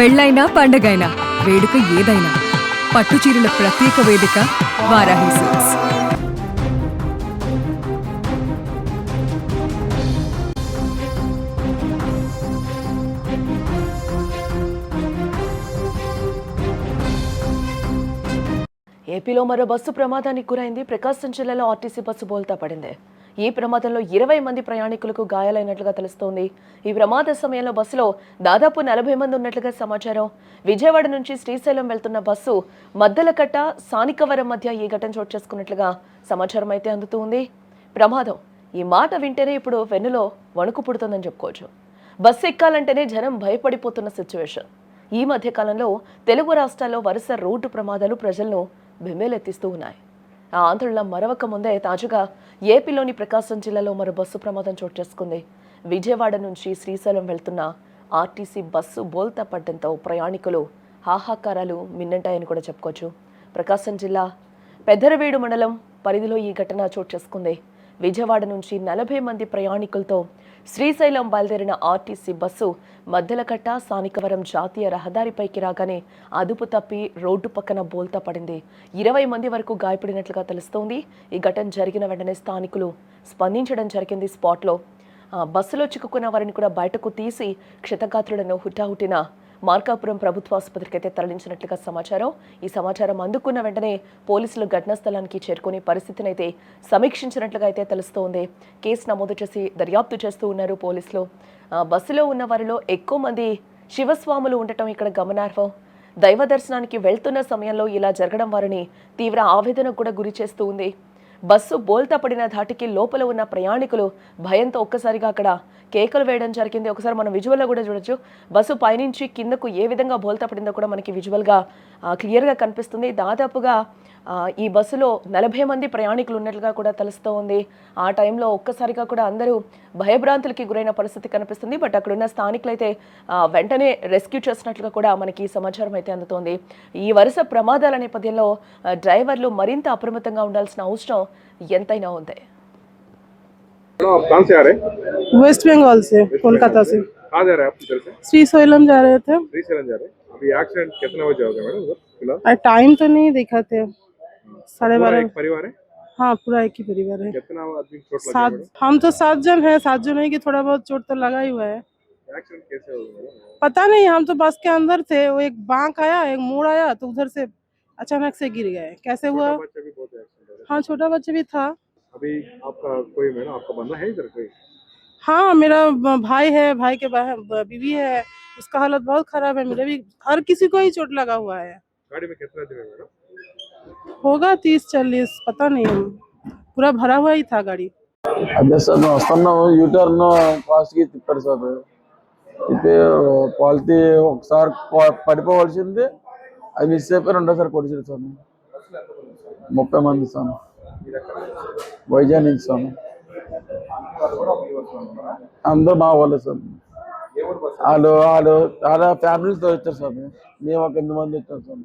పెళ్ళైనా పండగైనా వేడుక ఏదైనా పట్టుచీరల ప్రత్యేక వేదిక వారాహి సిల్క్స్. ఏపీలో మరో బస్సు ప్రమాదానికి గురైంది. ప్రకాశం జిల్లాలో ఆర్టీసీ బస్సు బోల్తా పడింది. ఈ ప్రమాదంలో 20 మంది ప్రయాణికులకు గాయాలైనట్లుగా తెలుస్తోంది. ఈ ప్రమాద సమయంలో బస్సులో దాదాపు 40 మంది ఉన్నట్లుగా సమాచారం. విజయవాడ నుంచి శ్రీశైలం వెళ్తున్న బస్సు మద్దలకట్ట సానికవరం మధ్య ఈ ఘటన చోటు చేసుకున్నట్లుగా సమాచారం అయితే అందుతుంది. ప్రమాదం ఈ మాట వింటేనే ఇప్పుడు వెన్నులో వణుకు పుడుతుందని చెప్పుకోవచ్చు. బస్సు ఎక్కాలంటేనే జనం భయపడిపోతున్న సిచ్యువేషన్. ఈ మధ్య కాలంలో తెలుగు రాష్ట్రాల్లో వరుస రోడ్డు ప్రమాదాలు ప్రజలను బెంబేలెత్తిస్తూ ఉన్నాయి. ఆ ఆందోళన మరవక ముందే తాజాగా ఏపీలోని ప్రకాశం జిల్లాలో మరో బస్సు ప్రమాదం చోటు చేసుకుంది. విజయవాడ నుంచి శ్రీశైలం వెళ్తున్న ఆర్టీసీ బస్సు బోల్తా పడ్డంతో ప్రయాణికులు హాహాకారాలు మిన్నంటాయని కూడా చెప్పుకోవచ్చు. ప్రకాశం జిల్లా పెద్దరవీడు మండలం పరిధిలో ఈ ఘటన చోటు చేసుకుంది. విజయవాడ నుంచి 40 మంది ప్రయాణికులతో శ్రీశైలం బయలుదేరిన ఆర్టీసీ బస్సు మద్దలకట్ట సానికవరం జాతీయ రహదారిపైకి రాగానే అదుపు తప్పి రోడ్డు పక్కన బోల్తా పడింది. 20 మంది వరకు గాయపడినట్లుగా తెలుస్తోంది. ఈ ఘటన జరిగిన వెంటనే స్థానికులు స్పందించడం జరిగింది. స్పాట్లో బస్సులో చిక్కుకున్న వారిని కూడా బయటకు తీసి క్షతగాత్రులను హుటాహుటిన మార్కాపురం ప్రభుత్వ ఆసుపత్రికి అయితే తరలించినట్లుగా సమాచారం. ఈ సమాచారం అందుకున్న వెంటనే పోలీసులు ఘటనా స్థలానికి చేరుకుని పరిస్థితిని అయితే సమీక్షించినట్లుగా అయితే తెలుస్తోంది. కేసు నమోదు చేసి దర్యాప్తు చేస్తూ ఉన్నారు పోలీసులు. బస్సులో ఉన్న వారిలో ఎక్కువ మంది శివస్వాములు ఉండటం ఇక్కడ గమనార్హం. దైవ దర్శనానికి వెళ్తున్న సమయంలో ఇలా జరగడం వారిని తీవ్ర ఆవేదనకు కూడా గురి చేస్తూ ఉంది. బస్సు బోల్తా పడిన ధాటికి లోపల ఉన్న ప్రయాణికులు భయంతో ఒక్కసారిగా అక్కడ కేకలు వేయడం జరిగింది. ఒకసారి మనం విజువల్లో కూడా చూడొచ్చు. బస్సు పైనుంచి కిందకు ఏ విధంగా బోల్తా పడిందో కూడా మనకి విజువల్గా క్లియర్గా కనిపిస్తుంది. దాదాపుగా ఈ బస్సులో 40 మంది ప్రయాణికులు ఉన్నట్లుగా కూడా తెలుస్తూ ఉంది. ఆ టైంలో ఒక్కసారిగా కూడా అందరూ భయభ్రాంతులకి గురైన పరిస్థితి కనిపిస్తుంది. బట్ అక్కడున్న స్థానికులు అయితే వెంటనే రెస్క్యూ చేసినట్లుగా కూడా మనకి సమాచారం అయితే అందుతోంది. ఈ వరుస ప్రమాదాల నేపథ్యంలో డ్రైవర్లు మరింత అప్రమత్తంగా ఉండాల్సిన అవసరం ఎంతైనా ఉంది. वेस्ट बंगाल से, कोलकाता से। कहाँ जा रहे हैं आप? किधर से? श्रीशैलम जा रहे थे। श्रीशैलम जा रहे हैं। अभी एक्सीडेंट कितने बजे हो गया मैडम उधर फिलहाल? टाइम तो नहीं देखा थे, 12:30। एक परिवार है? हाँ, पूरा एक ही परिवार है। कितना आदमी चोट लगा? 7, हम तो 7 जन हैं। 7 जन है कि थोड़ा बहुत चोट तो लगा ही हुआ है। एक्सीडेंट कैसे हो गया? पता नहीं, हम तो बस के अंदर थे, वो एक बांक आया, एक मोड़ आया, तो उधर से अचानक से गिर गए। कैसे हुआ? बच्चा भी बहुत एक्सीडेंट। हाँ, छोटा बच्चा भी था। अभी आपका कोई मैडम आपका बंदा है इधर कोई? हाँ, मेरा भाई है, भाई के बीवी है, उसका हालत बहुत खराब है। मेरे भी हर किसी को ही चोट लगा हुआ है। गाड़ी में कितना जन है मैडम? होगा 30-40, पता नहीं, पूरा भरा हुआ ही था गाड़ी। అదే సార్ మేము వస్తున్నాము. యూటర్న్ ఫాస్ట్గా తిప్పారు సార్. తిప్పి క్వాలిటీ ఒకసారి పడిపోవాల్సింది, అది మిస్ అయిపోయి రెండోసారి పొడిచారు సార్. 30 మంది సార్, వైజాగ్ నుంచి సార్. అందరూ మా వాళ్ళు సార్. వాళ్ళు వాళ్ళ ఫ్యామిలీతో వచ్చారు సార్. మేము ఒక 8 మంది వచ్చారు సార్.